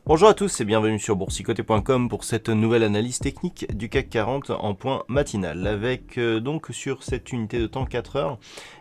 Bonjour à tous et bienvenue sur boursicoté.com pour cette nouvelle analyse technique du CAC 40 en point matinal. Avec donc sur cette unité de temps 4 heures,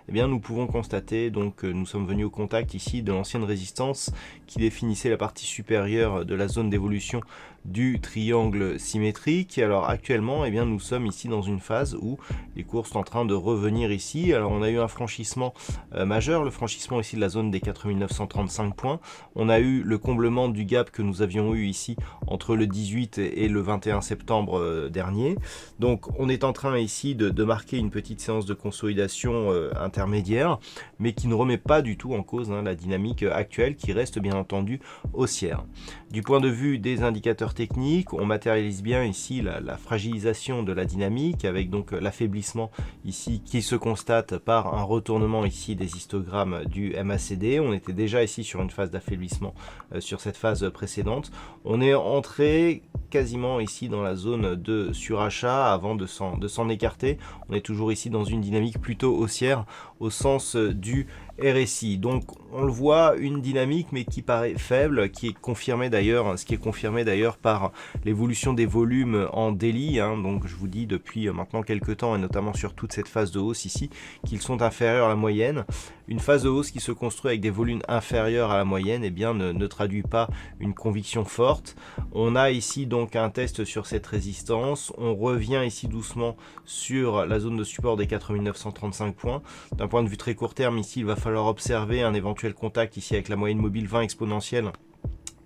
eh bien, nous pouvons constater, donc nous sommes venus au contact ici de l'ancienne résistance qui définissait la partie supérieure de la zone d'évolution du triangle symétrique. Alors actuellement, eh bien, nous sommes ici dans une phase où les cours sont en train de revenir ici. Alors on a eu un franchissement majeur, le franchissement ici de la zone des 4935 points. On a eu le comblement du gap que nous avions eu ici entre le 18 et le 21 septembre dernier. Donc on est en train ici de marquer une petite séance de consolidation intermédiaire, mais qui ne remet pas du tout en cause la dynamique actuelle qui reste bien entendu haussière. Du point de vue des indicateurs techniques, on matérialise bien ici la fragilisation de la dynamique avec donc l'affaiblissement ici qui se constate par un retournement ici des histogrammes du MACD. On était déjà ici sur une phase d'affaiblissement sur cette phase précédente. On est entré quasiment ici dans la zone de surachat avant de s'en écarter. On est toujours ici dans une dynamique plutôt haussière au sens du RSI. Donc on le voit, une dynamique mais qui paraît faible, qui est confirmée d'ailleurs, ce qui est confirmé d'ailleurs par l'évolution des volumes en daily. Donc je vous dis depuis maintenant quelques temps et notamment sur toute cette phase de hausse ici qu'ils sont inférieurs à la moyenne. Une phase de hausse qui se construit avec des volumes inférieurs à la moyenne, eh bien ne traduit pas une conviction forte. On a ici donc un test sur cette résistance. On revient ici doucement sur la zone de support des 4935 points. D'un point de vue très court terme, ici il va falloir observer un éventuel contact ici avec la moyenne mobile 20 exponentielle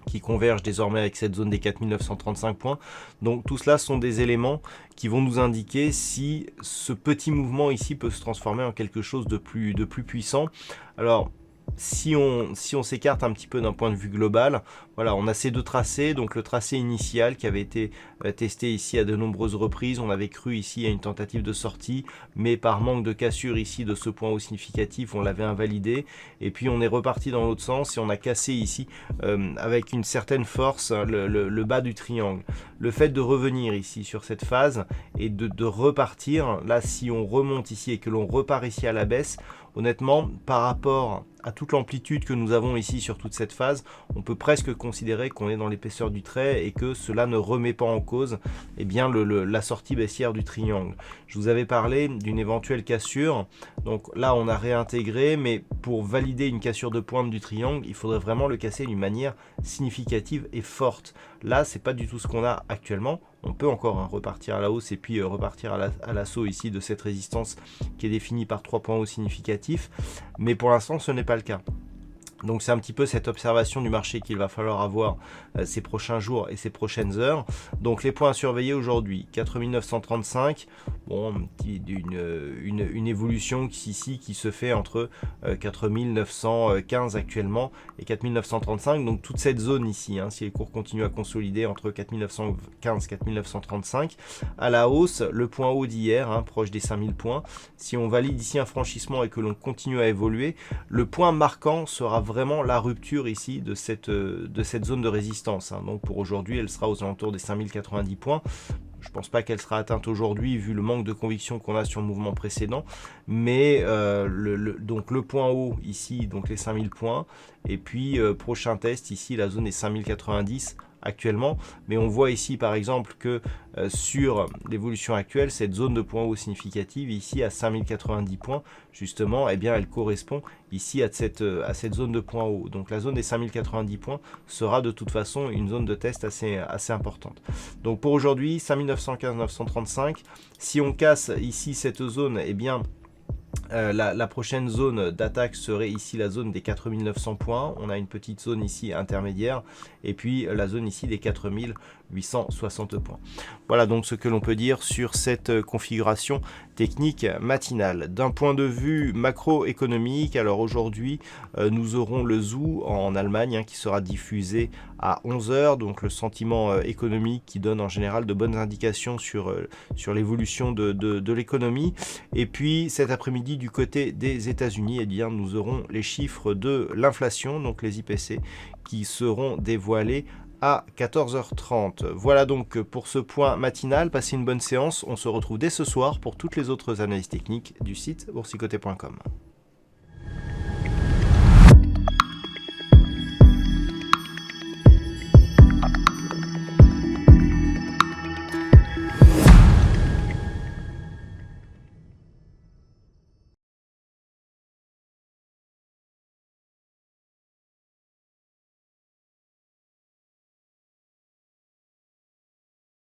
qui converge désormais avec cette zone des 4935 points. Donc tout cela sont des éléments qui vont nous indiquer si ce petit mouvement ici peut se transformer en quelque chose de plus puissant. Alors si on s'écarte un petit peu d'un point de vue global, voilà, on a ces deux tracés. Donc le tracé initial qui avait été testé ici à de nombreuses reprises, on avait cru ici à une tentative de sortie, mais par manque de cassure ici de ce point haut significatif, on l'avait invalidé. Et puis on est reparti dans l'autre sens et on a cassé ici avec une certaine force le bas du triangle. Le fait de revenir ici sur cette phase et de repartir, là si on remonte ici et que l'on repart ici à la baisse, honnêtement, par rapport à toute l'amplitude que nous avons ici sur toute cette phase, on peut presque considérer qu'on est dans l'épaisseur du trait et que cela ne remet pas en cause eh bien, la sortie baissière du triangle. Je vous avais parlé d'une éventuelle cassure, donc là on a réintégré, mais pour valider une cassure de pointe du triangle, il faudrait vraiment le casser d'une manière significative et forte. Là, c'est pas du tout ce qu'on a actuellement. On peut encore repartir à la hausse et puis repartir à l'assaut ici de cette résistance qui est définie par 3 points hauts significatifs, mais pour l'instant ce n'est pas le cas. Donc c'est un petit peu cette observation du marché qu'il va falloir avoir ces prochains jours et ces prochaines heures. Donc les points à surveiller aujourd'hui, 4935, bon, une évolution ici qui se fait entre 4915 actuellement et 4935. Donc toute cette zone ici, si les cours continuent à consolider entre 4915 et 4935. À la hausse, le point haut d'hier, proche des 5000 points. Si on valide ici un franchissement et que l'on continue à évoluer, le point marquant sera vraiment la rupture ici de cette zone de résistance. Donc pour aujourd'hui, elle sera aux alentours des 5090 points. Je ne pense pas qu'elle sera atteinte aujourd'hui vu le manque de conviction qu'on a sur le mouvement précédent. Mais donc le point haut ici, donc les 5000 points. Et puis prochain test ici, la zone est 5090 actuellement, mais on voit ici par exemple que sur l'évolution actuelle, cette zone de point haut significative ici à 5090 points, justement, eh bien elle correspond ici à cette zone de point haut. Donc la zone des 5090 points sera de toute façon une zone de test assez importante. Donc pour aujourd'hui, 5915-935, si on casse ici cette zone, eh bien la prochaine zone d'attaque serait ici la zone des 4900 points. On a une petite zone ici intermédiaire et puis la zone ici des 4000 860 points. Voilà donc ce que l'on peut dire sur cette configuration technique matinale. D'un point de vue macroéconomique, alors aujourd'hui, nous aurons le ZOO en Allemagne qui sera diffusé à 11h, donc le sentiment économique qui donne en général de bonnes indications sur l'évolution de l'économie. Et puis cet après-midi, du côté des États-Unis, eh bien, nous aurons les chiffres de l'inflation, donc les IPC, qui seront dévoilés à 14h30. Voilà donc pour ce point matinal. Passez une bonne séance. On se retrouve dès ce soir pour toutes les autres analyses techniques du site boursicoté.com.